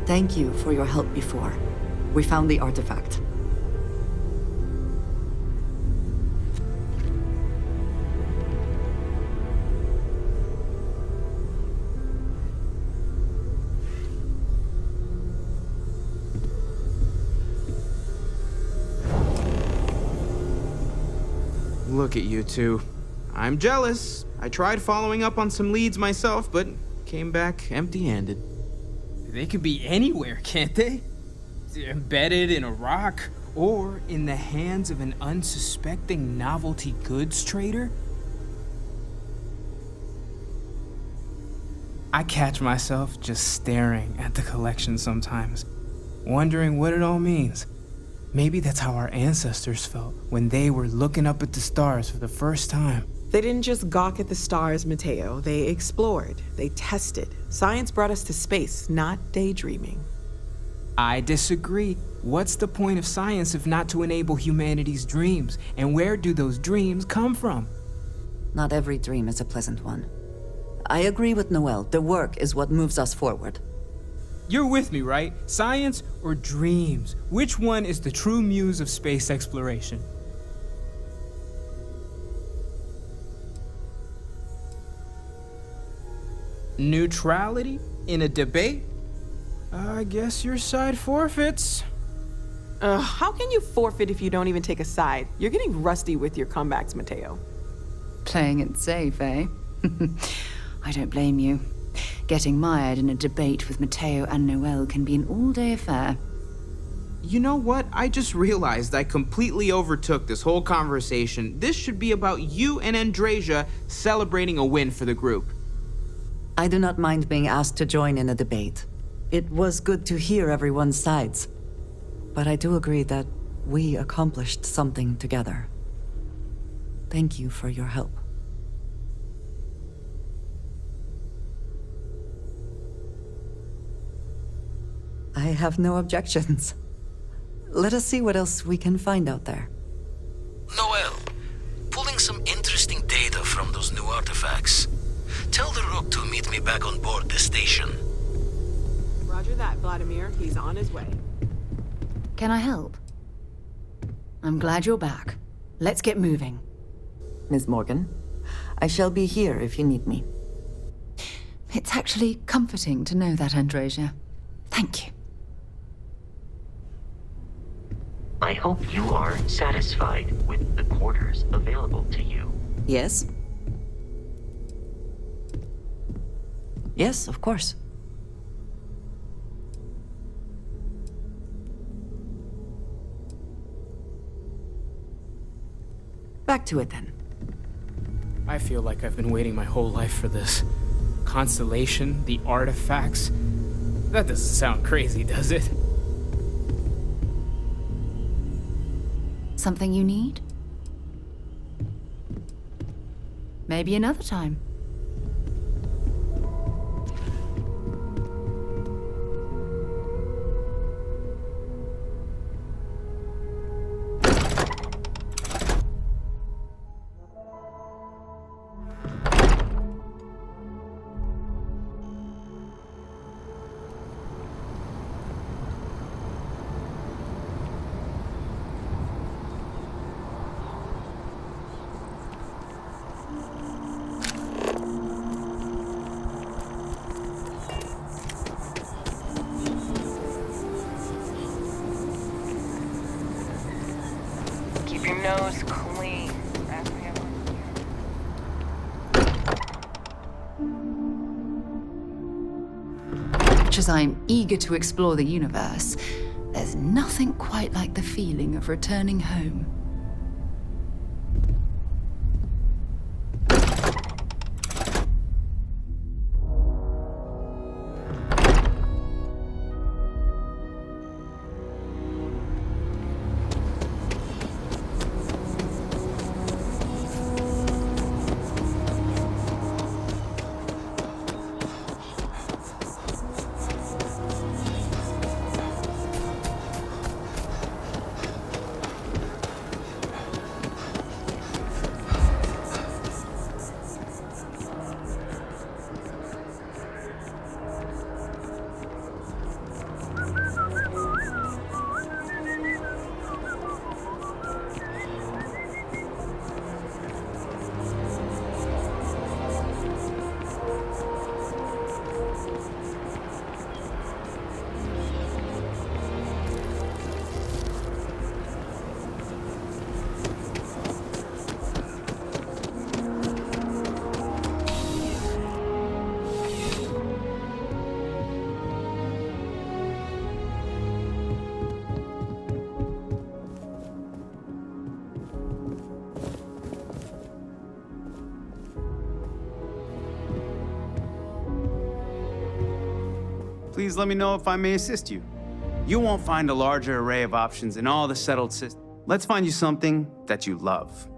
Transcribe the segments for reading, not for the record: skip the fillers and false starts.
Thank you for your help before. We found the artifact. Look at you two. I'm jealous. I tried following up on some leads myself, but came back empty-handed. They could be anywhere, can't they? Embedded in a rock, or in the hands of an unsuspecting novelty goods trader? I catch myself just staring at the collection sometimes, wondering what it all means. Maybe that's how our ancestors felt when they were looking up at the stars for the first time. They didn't just gawk at the stars, Mateo. They explored. They tested. Science brought us to space, not daydreaming. I disagree. What's the point of science if not to enable humanity's dreams? And where do those dreams come from? Not every dream is a pleasant one. I agree with Noel. The work is what moves us forward. You're with me, right? Science or dreams? Which one is the true muse of space exploration? Neutrality in a debate? I guess your side forfeits. How can you forfeit if you don't even take a side? You're getting rusty with your comebacks, Mateo. Playing it safe, eh? I don't blame you. Getting mired in a debate with Mateo and Noel can be an all-day affair. You know what? I just realized I completely overtook this whole conversation. This should be about you and Andrasia celebrating a win for the group. I do not mind being asked to join in a debate. It was good to hear everyone's sides. But I do agree that we accomplished something together. Thank you for your help. I have no objections. Let us see what else we can find out there. Noel, pulling some interesting data from those new artifacts. Tell the Rook to meet me back on board the station. Roger that, Vladimir. He's on his way. Can I help? I'm glad you're back. Let's get moving. Ms. Morgan, I shall be here if you need me. It's actually comforting to know that, Andrasia. Thank you. I hope you are satisfied with the quarters available to you. Yes? Yes, of course. Back to it then. I feel like I've been waiting my whole life for this. Constellation, the artifacts. That doesn't sound crazy, does it? Something you need? Maybe another time. Keep your nose clean. Much as I'm eager to explore the universe, there's nothing quite like the feeling of returning home. Please let me know if I may assist you. You won't find a larger array of options in all the settled systems. Let's find you something that you love.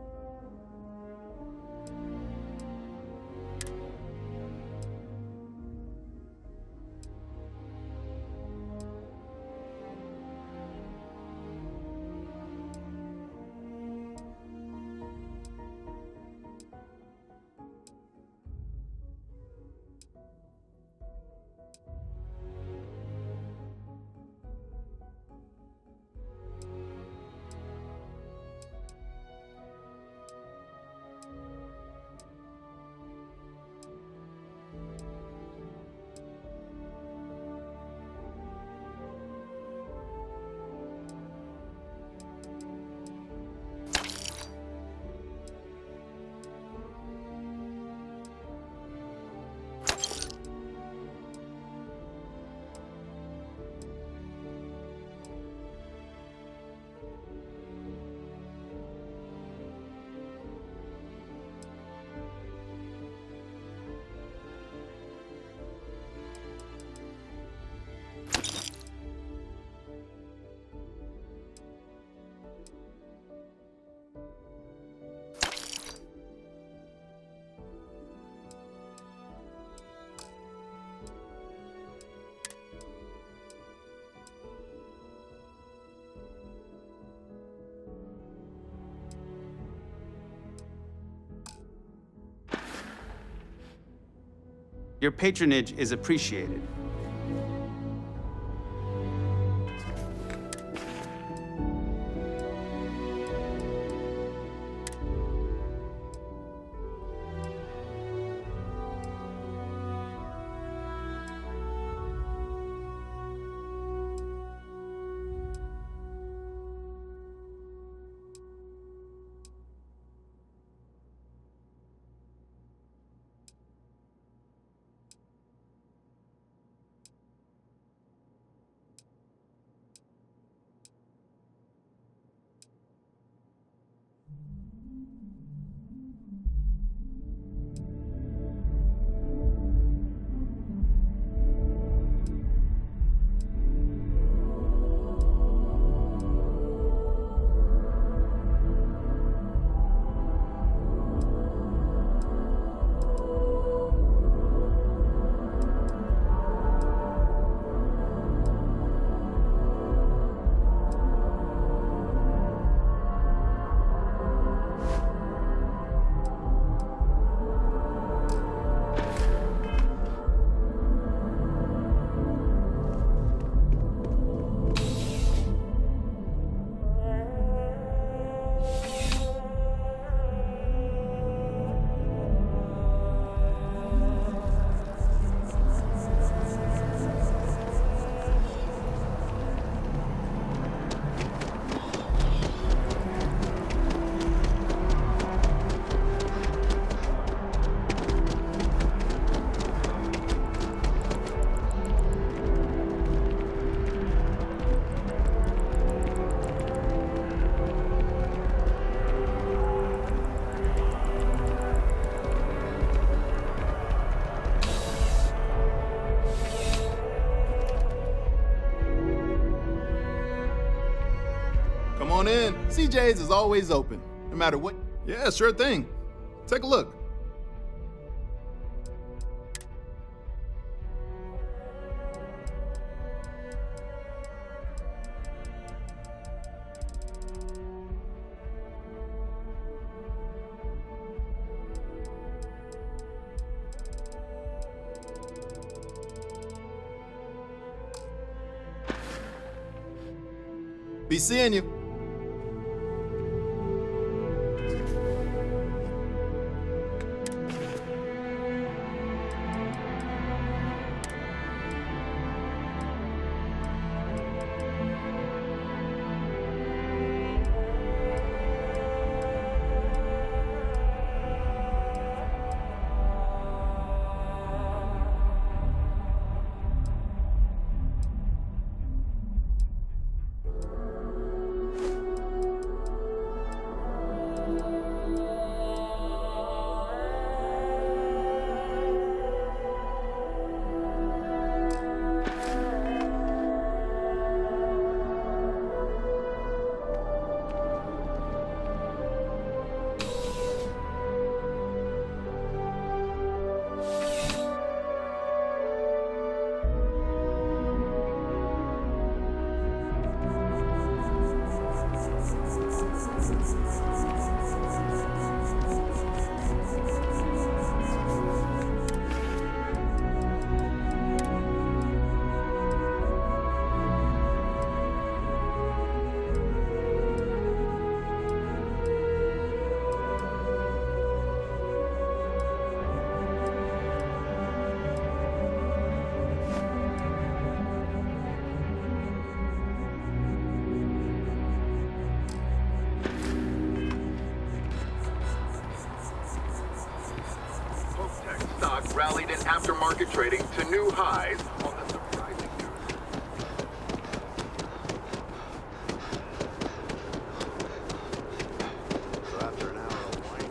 Your patronage is appreciated. Come on in. CJ's is always open, no matter what. Yeah, sure thing. Take a look. Be seeing you. rallied in aftermarket trading to new highs on the surprising news. So after an hour of wine.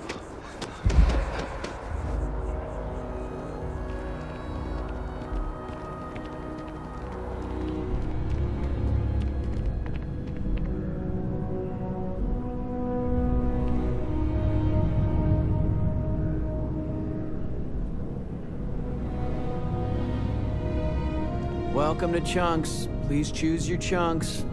Welcome to Chunks. Please choose your chunks.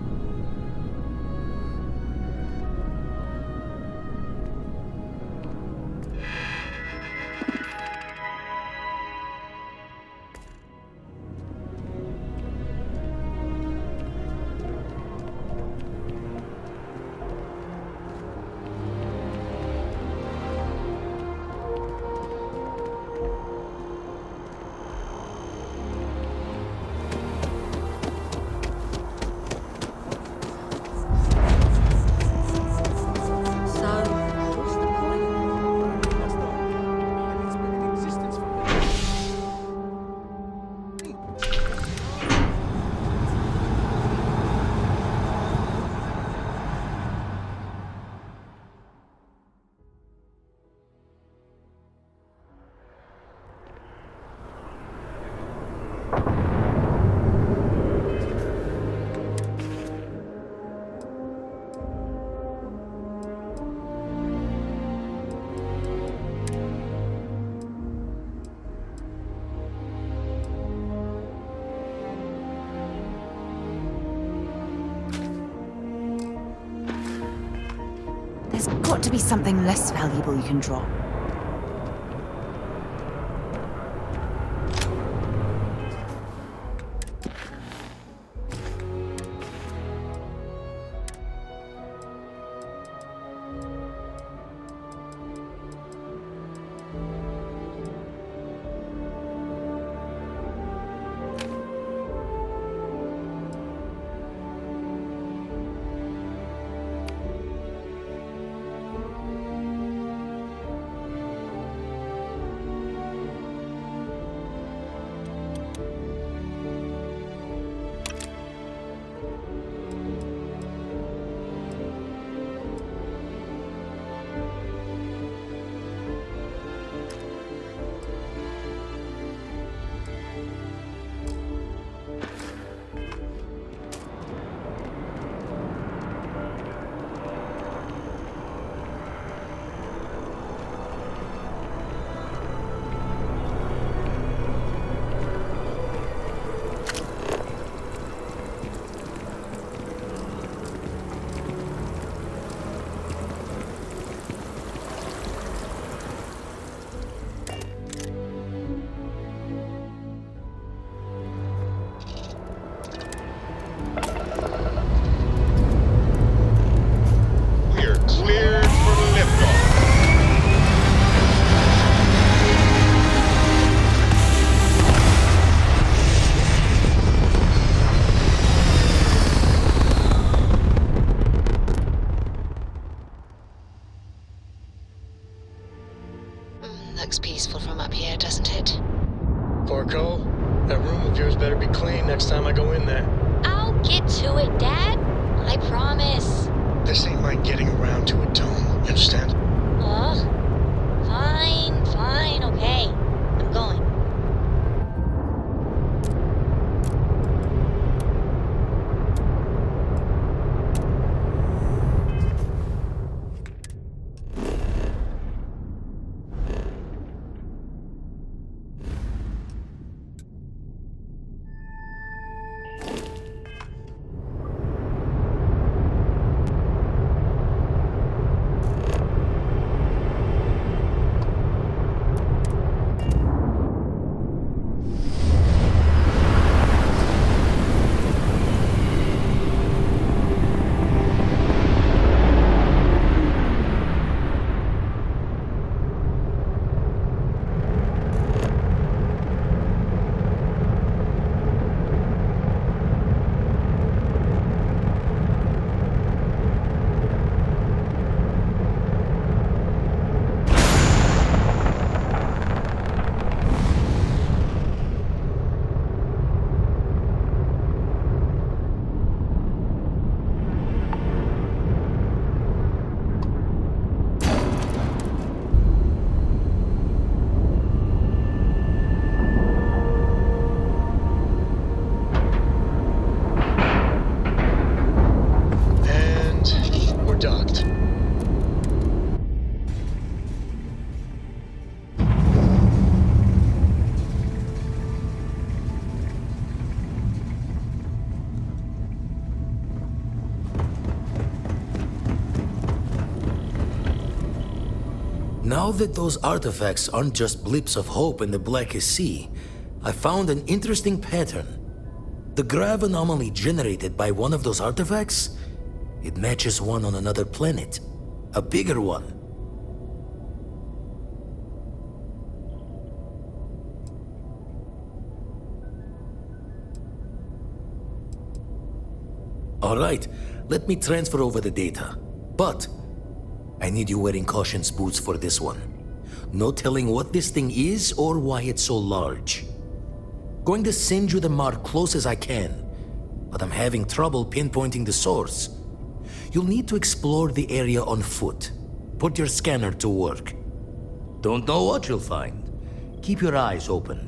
There's got to be something less valuable you can drop. Looks peaceful from up here, doesn't it? Porco, that room of yours better be clean next time I go in there. I'll get to it, Dad. I promise. This ain't like getting around to a tomb, you understand? Fine, okay. I'm going. Now that those artifacts aren't just blips of hope in the blackest sea, I found an interesting pattern. The grav anomaly generated by one of those artifacts, it matches one on another planet. A bigger one. Alright, let me transfer over the data. But I need you wearing caution's boots for this one. No telling what this thing is or why it's so large. Going to send you the mark close as I can, but I'm having trouble pinpointing the source. You'll need to explore the area on foot. Put your scanner to work. Don't know what you'll find. Keep your eyes open.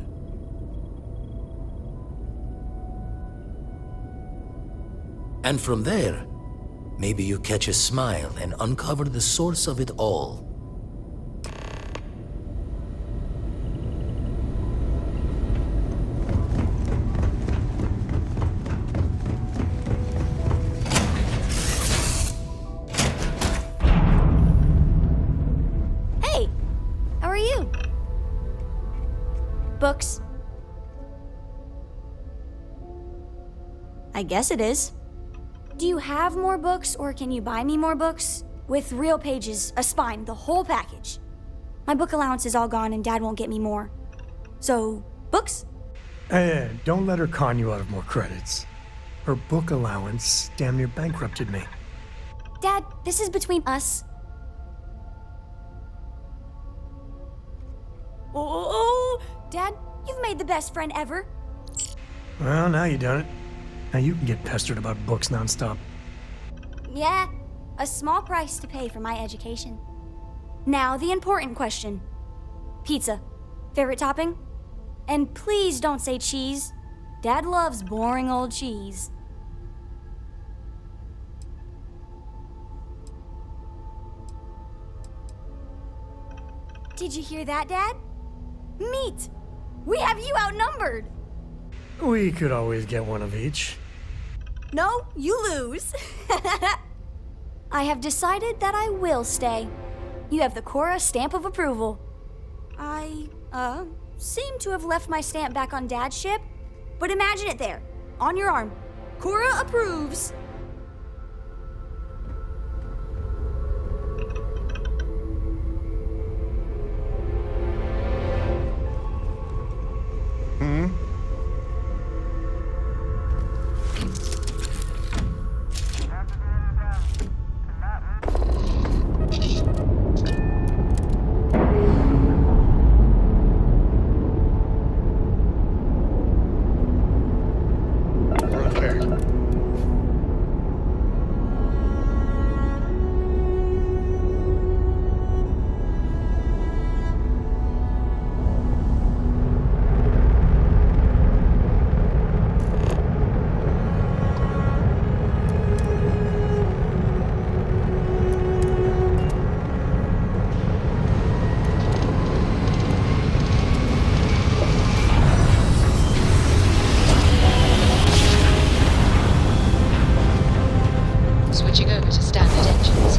And from there, maybe you catch a smile and uncover the source of it all. Hey, how are you? Books? I guess it is. Do you have more books, or can you buy me more books? With real pages, a spine, the whole package. My book allowance is all gone and Dad won't get me more. So, books? Hey, don't let her con you out of more credits. Her book allowance damn near bankrupted me. Dad, this is between us. Oh, Dad, you've made the best friend ever. Well, now you done it. Now you can get pestered about books nonstop. Yeah, a small price to pay for my education. Now, the important question. Pizza. Favorite topping? And please don't say cheese. Dad loves boring old cheese. Did you hear that, Dad? Meat! We have you outnumbered! We could always get one of each. No, you lose. I have decided that I will stay. You have the Cora stamp of approval. I, seem to have left my stamp back on Dad's ship, but imagine it there, on your arm. Cora approves. Switching over to standard engines.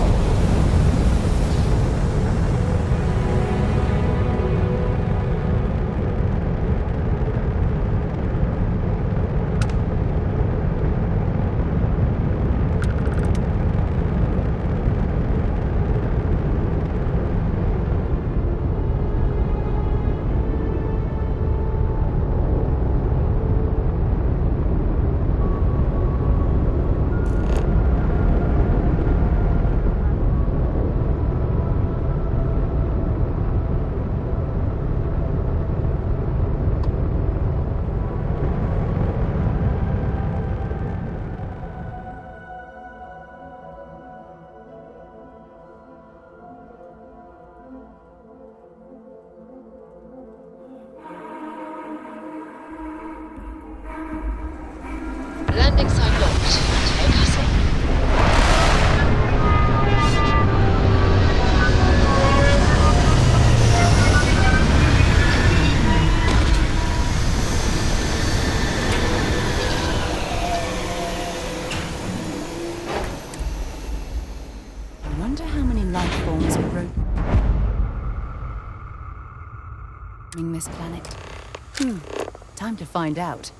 Landing site locked. Take us in. I wonder how many life forms wrote. this planet? Time to find out.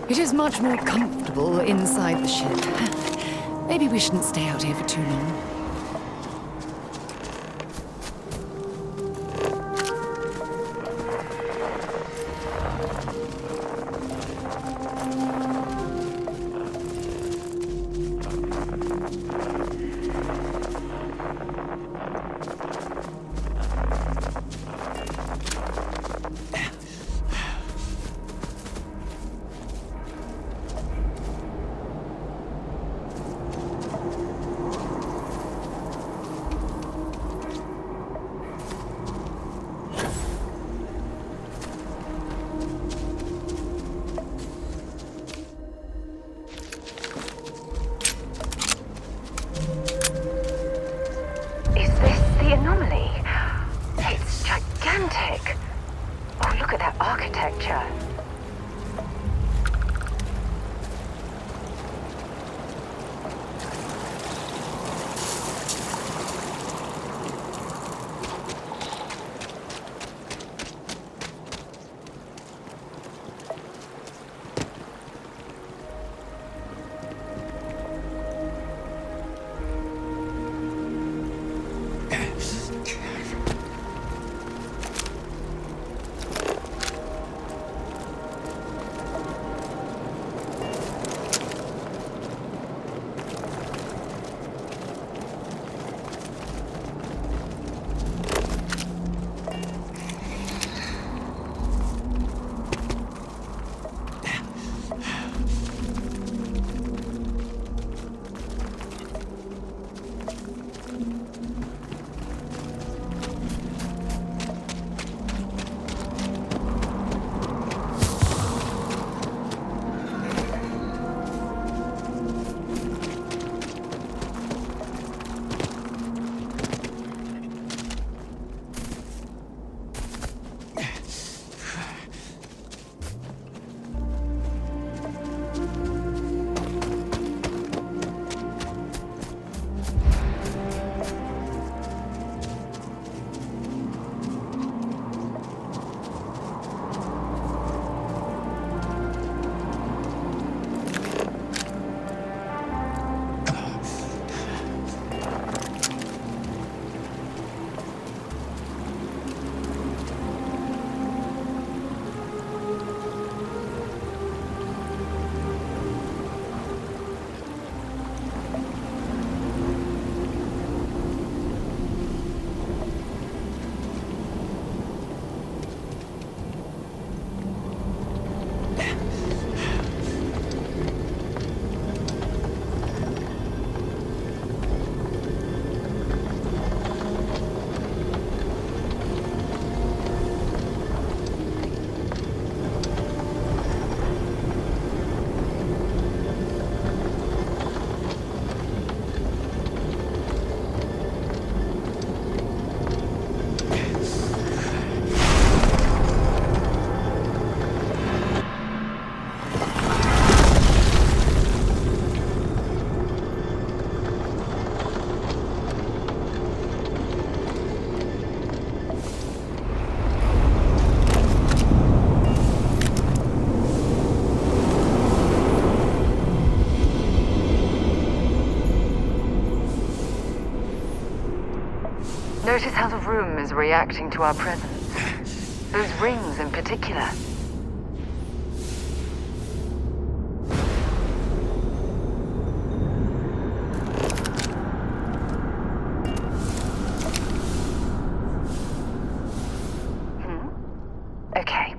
It is much more comfortable inside the ship. Maybe we shouldn't stay out here for too long. Notice how the room is reacting to our presence. Those rings in particular. Okay.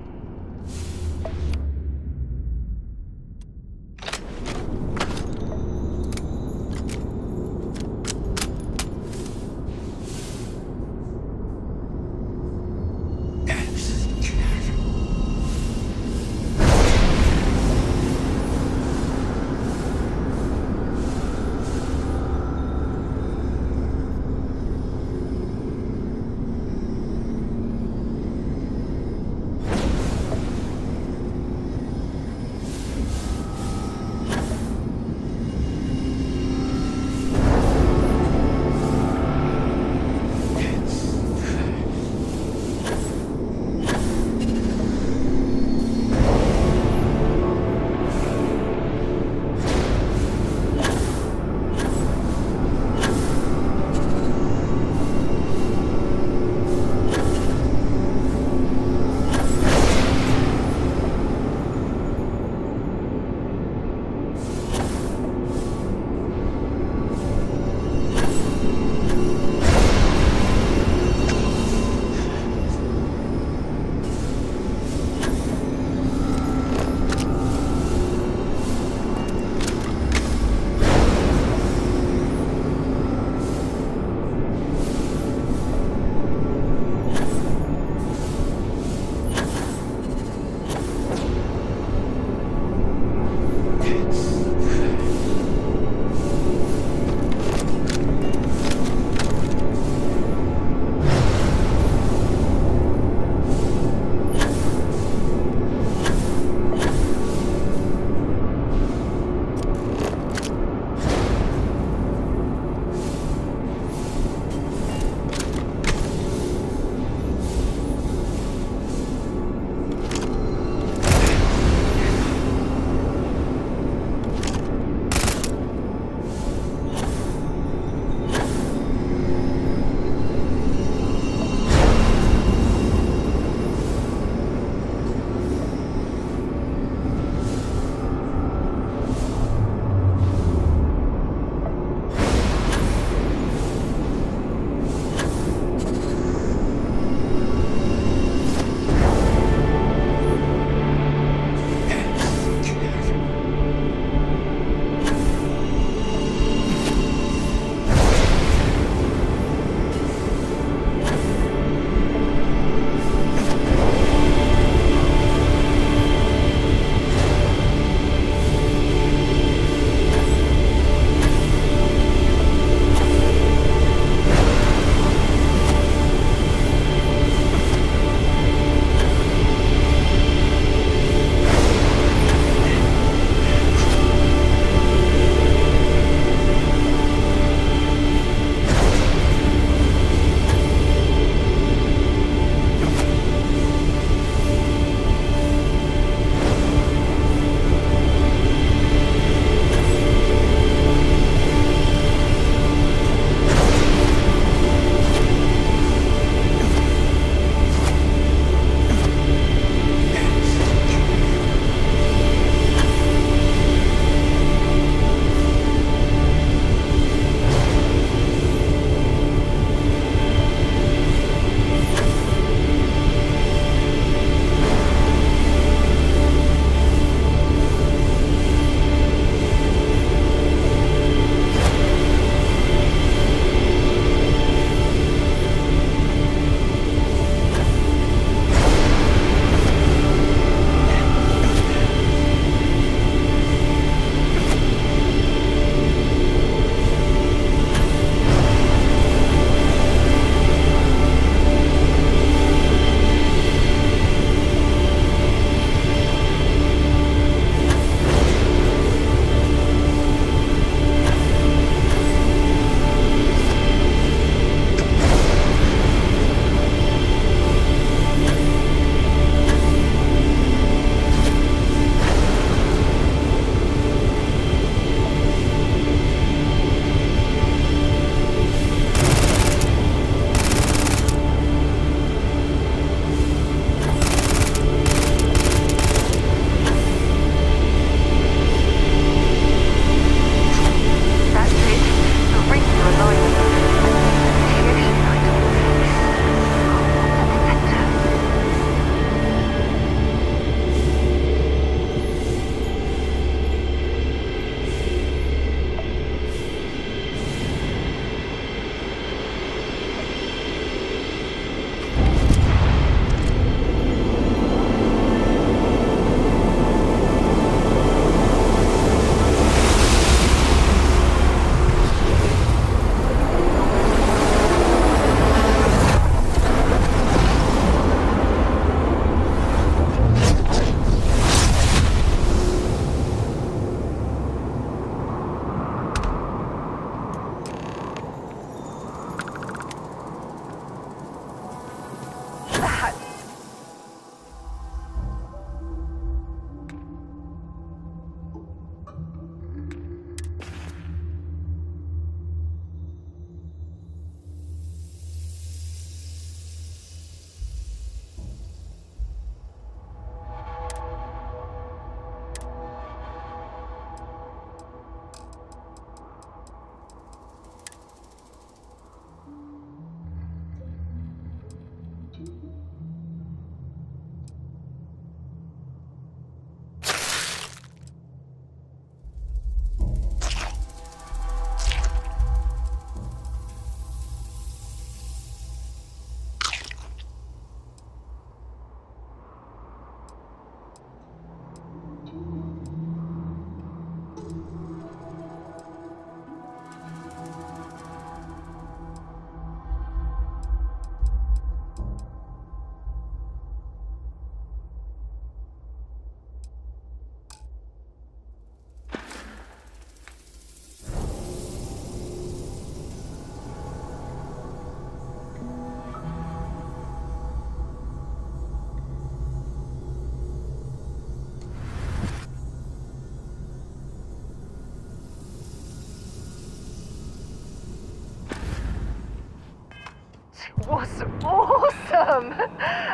was awesome!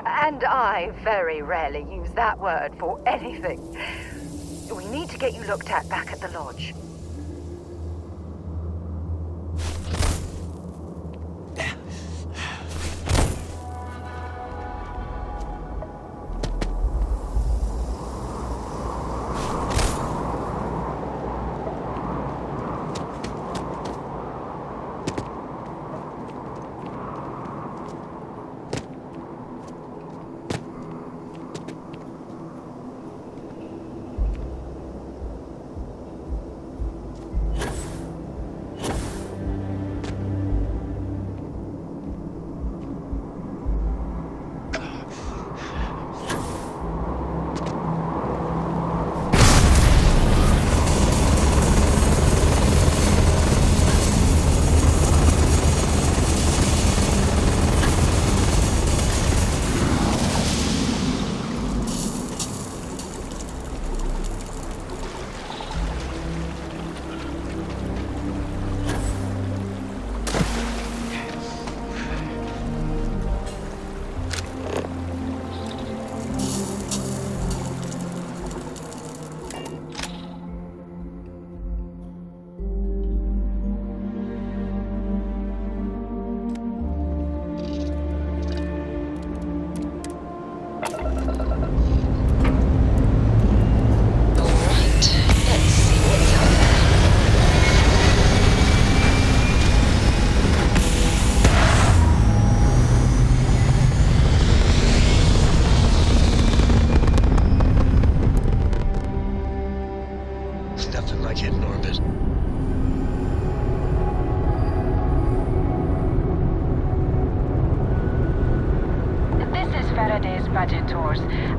And I very rarely use that word for anything. We need to get you looked at back at the lodge.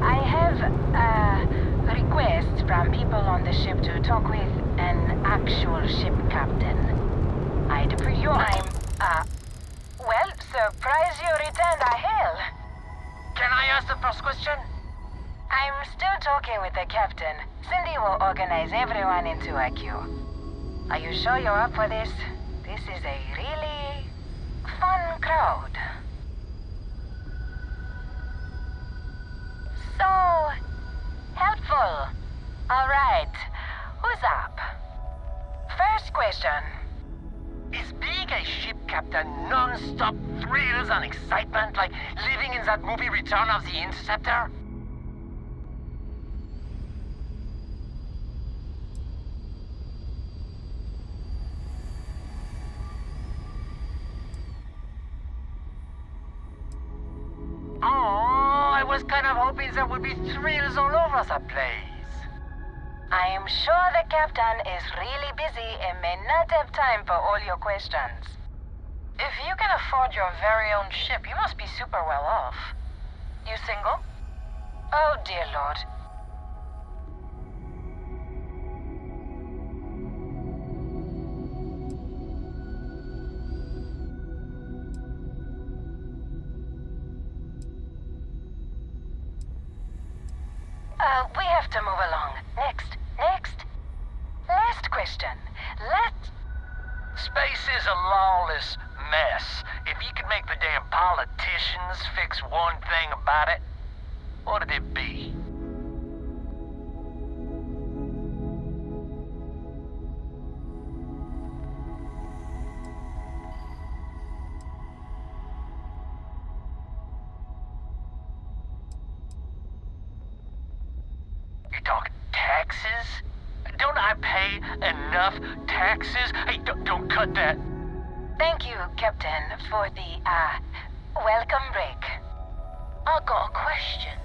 I have requests from people on the ship to talk with an actual ship captain. I'd presume well, surprise you returned, hell. Can I ask the first question? I'm still talking with the captain. Cindy will organize everyone into a queue. Are you sure you're up for this? This is a really fun crowd. So helpful. All right, who's up? First question. Is being a ship captain non-stop thrills and excitement like living in that movie Return of the Interceptor? Oh, I was kind of hoping there would be thrills all over the place. I am sure the captain is really busy and may not have time for all your questions. If you can afford your very own ship, you must be super well off. You single? Oh, dear Lord. We have to move along. Next. Last question. Space is a lawless mess. If you could make the damn politicians fix one thing about it, what'd it be? You talk taxes? Don't I pay enough taxes? Hey, don't cut that. Thank you, Captain, for the, welcome break. I got a question.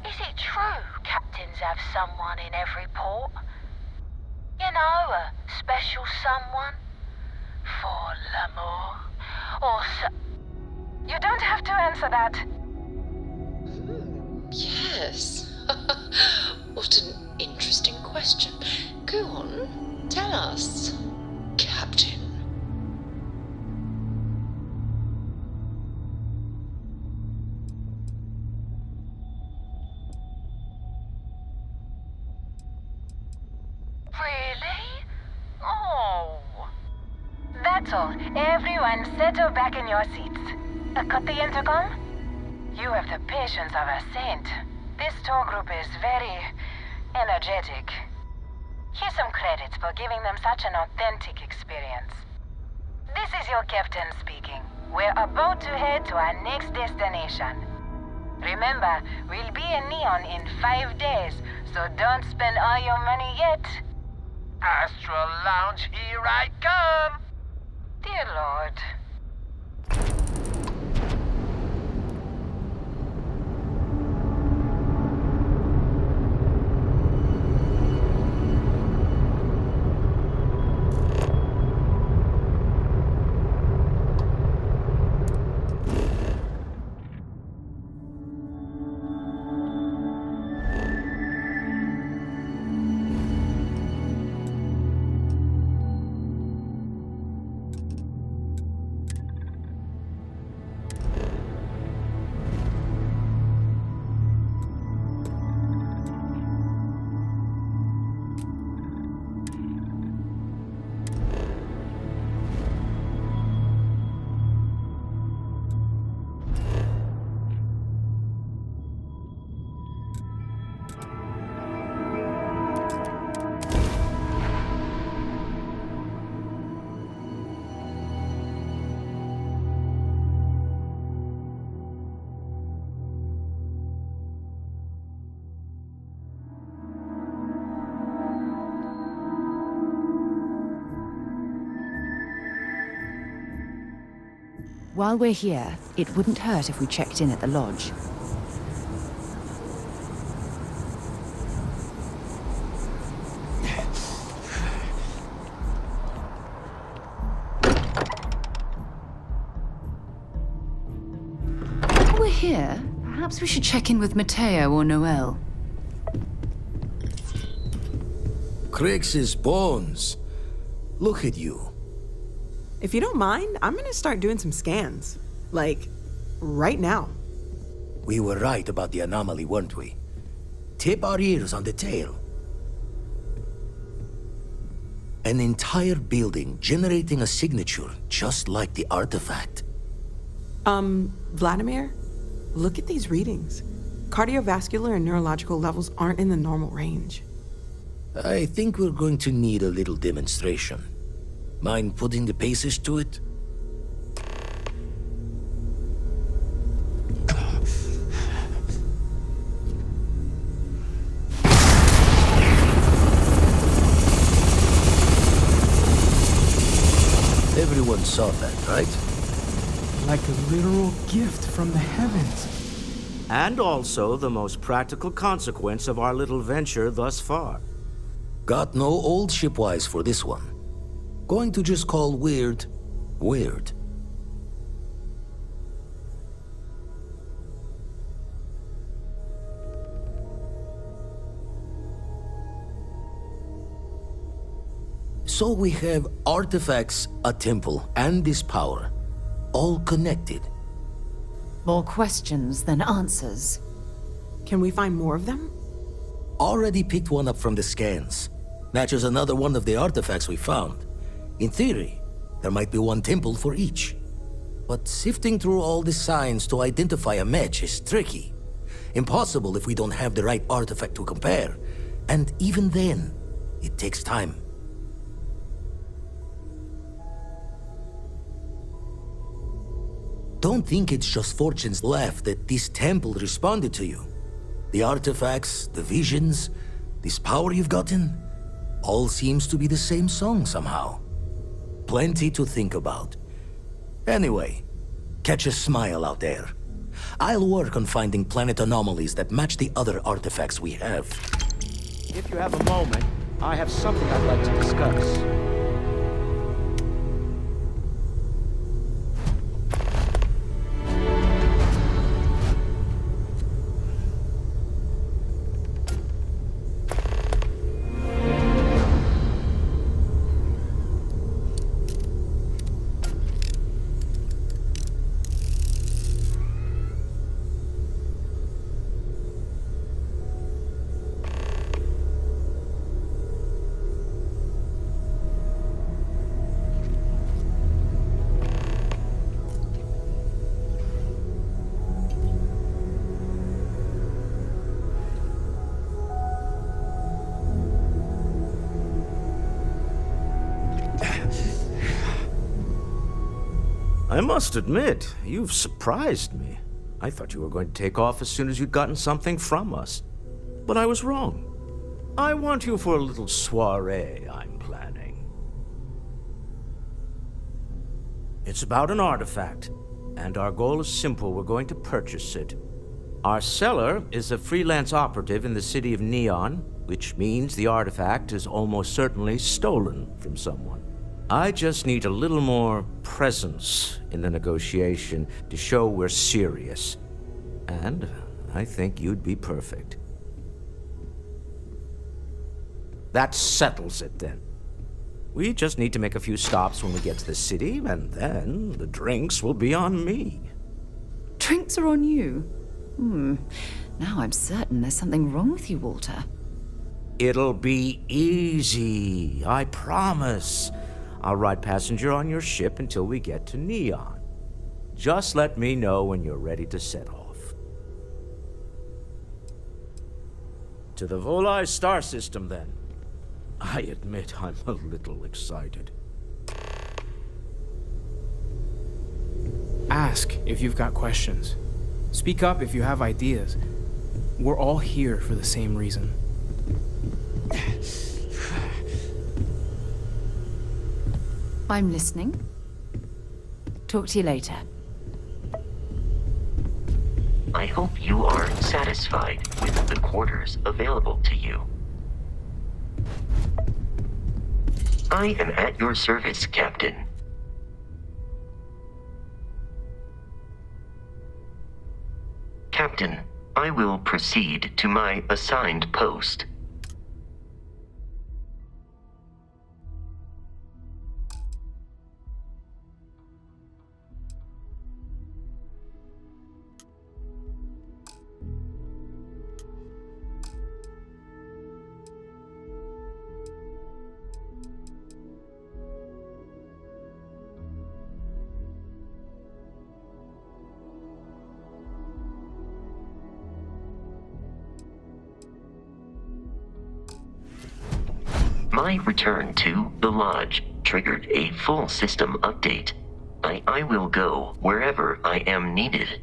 Is it true captains have someone in every port? You know, a special someone? For l'amour? Or You don't have to answer that. Yes. What an interesting question. Go on, tell us, Captain. Really? Oh. That's all. Everyone settle back in your seats. Cut the intercom? You have the patience of a saint. This tour group is very energetic. Here's some credits for giving them such an authentic experience. This is your captain speaking. We're about to head to our next destination. Remember, we'll be in Neon in 5 days, so don't spend all your money yet. Astral Lounge, here I come! Dear Lord. While we're here, it wouldn't hurt if we checked in at the lodge. While we're here, perhaps we should check in with Matteo or Noel. Crix's bones. Look at you. If you don't mind, I'm gonna start doing some scans. Like, right now. We were right about the anomaly, weren't we? Tip our ears on the tale. An entire building generating a signature just like the artifact. Vladimir, look at these readings. Cardiovascular and neurological levels aren't in the normal range. I think we're going to need a little demonstration. Mind putting the paces to it? Everyone saw that, right? Like a literal gift from the heavens. And also the most practical consequence of our little venture thus far. Got no old shipwise for this one. Going to just call weird, weird. So we have artifacts, a temple, and this power, all connected. More questions than answers. Can we find more of them? Already picked one up from the scans. Matches another one of the artifacts we found. In theory, there might be one temple for each. But sifting through all the signs to identify a match is tricky. Impossible if we don't have the right artifact to compare. And even then, it takes time. Don't think it's just Fortune's laugh that this temple responded to you. The artifacts, the visions, this power you've gotten, all seems to be the same song somehow. Plenty to think about. Anyway, catch a smile out there. I'll work on finding planet anomalies that match the other artifacts we have. If you have a moment, I have something I'd like to discuss. I must admit, you've surprised me. I thought you were going to take off as soon as you'd gotten something from us. But I was wrong. I want you for a little soiree I'm planning. It's about an artifact, and our goal is simple. We're going to purchase it. Our seller is a freelance operative in the city of Neon, which means the artifact is almost certainly stolen from someone. I just need a little more presence in the negotiation to show we're serious. And I think you'd be perfect. That settles it then. We just need to make a few stops when we get to the city, and then the drinks will be on me. Drinks are on you? Now I'm certain there's something wrong with you, Walter. It'll be easy, I promise. I'll ride passenger on your ship until we get to Neon. Just let me know when you're ready to set off. To the Volai star system, then. I admit I'm a little excited. Ask if you've got questions. Speak up if you have ideas. We're all here for the same reason. I'm listening. Talk to you later. I hope you are satisfied with the quarters available to you. I am at your service, Captain. Captain, I will proceed to my assigned post. My return to the lodge triggered a full system update. I will go wherever I am needed.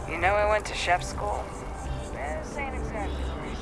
You know I went to chef school? This ain't exactly great.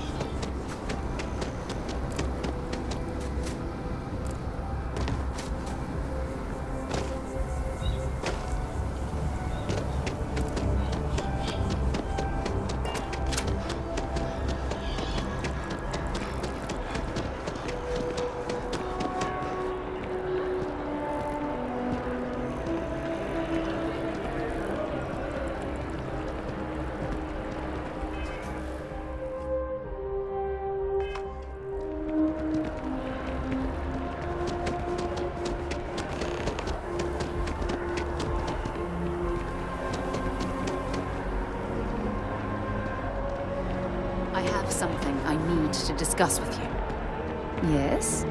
discuss with you. Yes?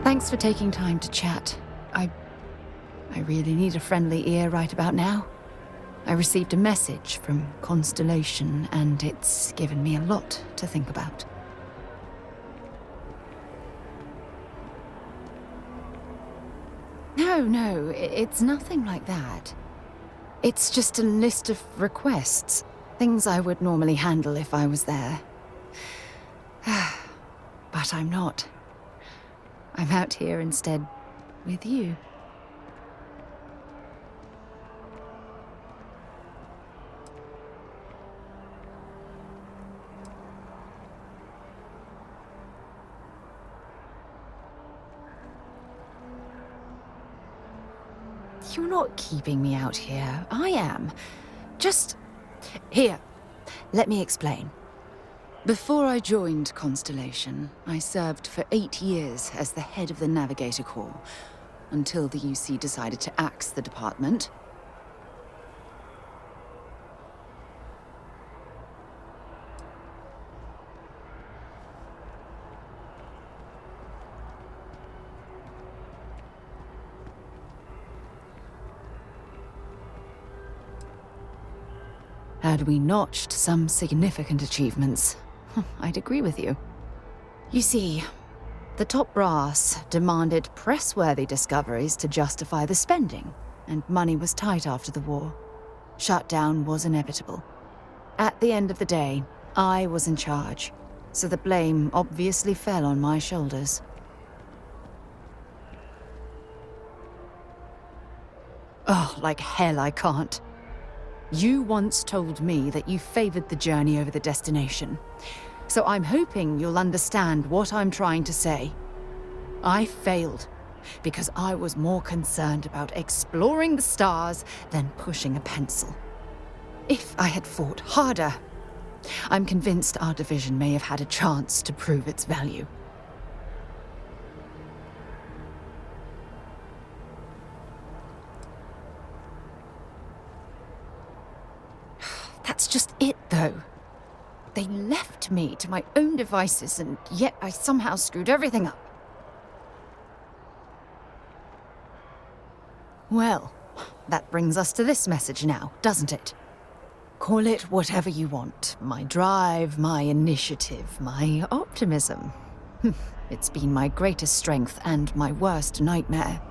Thanks for taking time to chat. I really need a friendly ear right about now. I received a message from Constellation, and it's given me a lot to think about. No, it's nothing like that. It's just a list of requests, things I would normally handle if I was there. But I'm not. I'm out here instead with you. You're not keeping me out here. I am. Just... Here, let me explain. Before I joined Constellation, I served for 8 years as the head of the Navigator Corps, until the UC decided to axe the department. Had we notched some significant achievements, I'd agree with you. You see, the top brass demanded press-worthy discoveries to justify the spending, and money was tight after the war. Shutdown was inevitable. At the end of the day, I was in charge, so the blame obviously fell on my shoulders. Oh, like hell I can't. You once told me that you favored the journey over the destination. So I'm hoping you'll understand what I'm trying to say. I failed because I was more concerned about exploring the stars than pushing a pencil. If I had fought harder, I'm convinced our division may have had a chance to prove its value. That's just it, though. They left me to my own devices, and yet I somehow screwed everything up. Well, that brings us to this message now, doesn't it? Call it whatever you want. My drive, my initiative, my optimism. It's been my greatest strength and my worst nightmare.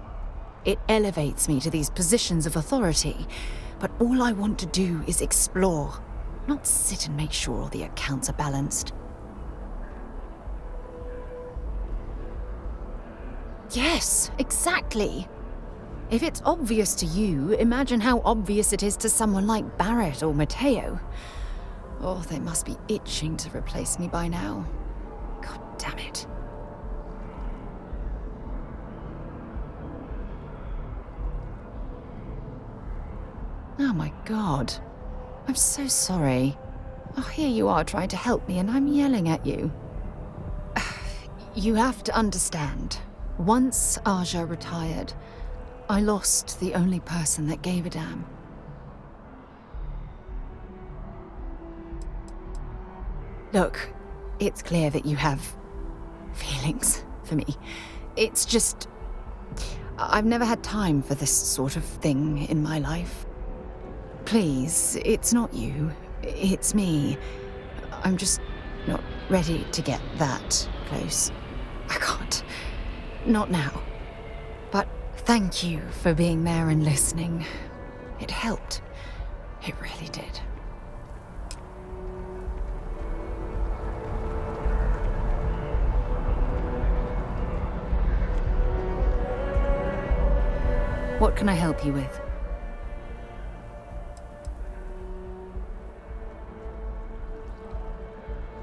It elevates me to these positions of authority, but all I want to do is explore, not sit and make sure all the accounts are balanced. Yes, exactly. If it's obvious to you, imagine how obvious it is to someone like Barrett or Matteo. Oh, they must be itching to replace me by now. God damn it. Oh my God. I'm so sorry. Oh, here you are trying to help me and I'm yelling at you. You have to understand. Once Aja retired, I lost the only person that gave a damn. Look, it's clear that you have feelings for me. It's just... I've never had time for this sort of thing in my life. Please, it's not you. It's me. I'm just not ready to get that close. I can't. Not now. But thank you for being there and listening. It helped. It really did. What can I help you with?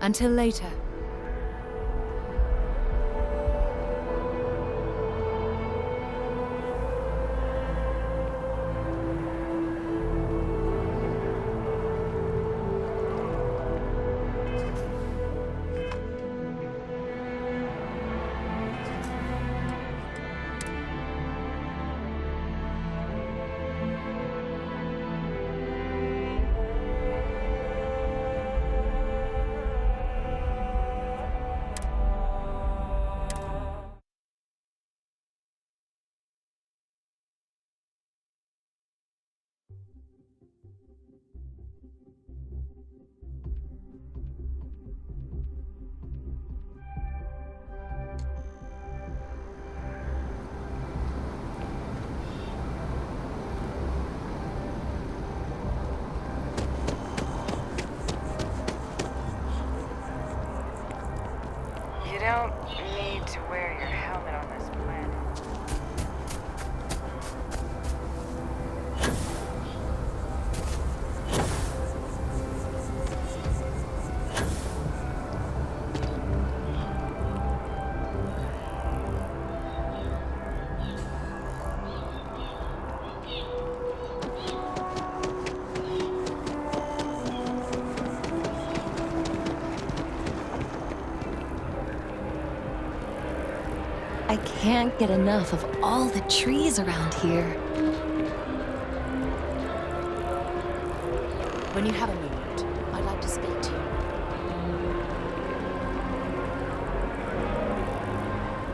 Until later. don't need to wear your helmet on this planet. I can't get enough of all the trees around here. When you have a moment, I'd like to speak to you.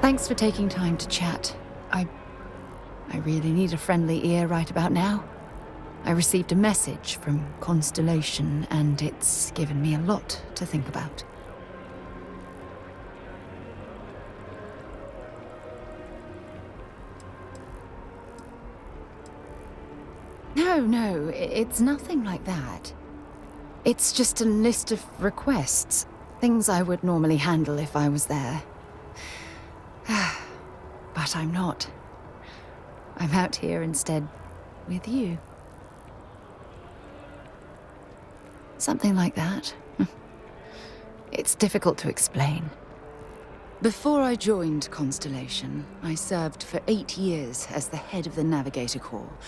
Thanks for taking time to chat. I really need a friendly ear right about now. I received a message from Constellation, and it's given me a lot to think about. No, it's nothing like that. It's just a list of requests, things I would normally handle if I was there. But I'm not. I'm out here instead with you. Something like that. It's difficult to explain. Before I joined Constellation, I served for 8 years as the head of the Navigator Corps,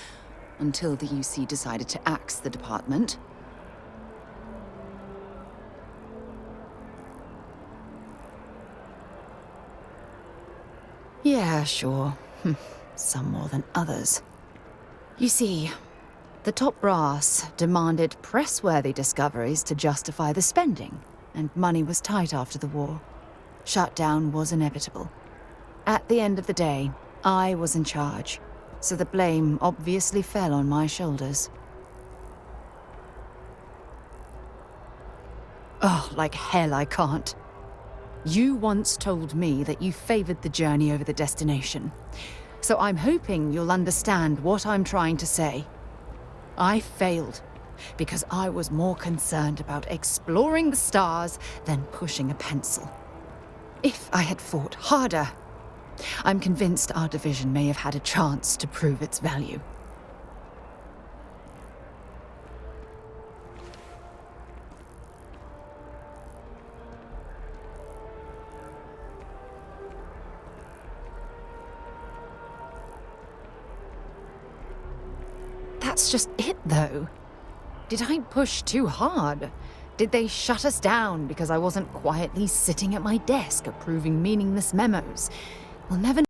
until the UC decided to axe the department. Yeah, sure. Some more than others. You see, the top brass demanded press-worthy discoveries to justify the spending, and money was tight after the war. Shutdown was inevitable. At the end of the day, I was in charge, so the blame obviously fell on my shoulders. Oh, like hell I can't. You once told me that you favored the journey over the destination, so I'm hoping you'll understand what I'm trying to say. I failed because I was more concerned about exploring the stars than pushing a pencil. If I had fought harder, I'm convinced our division may have had a chance to prove its value. That's just it, though. Did I push too hard? Did they shut us down because I wasn't quietly sitting at my desk approving meaningless memos? We'll never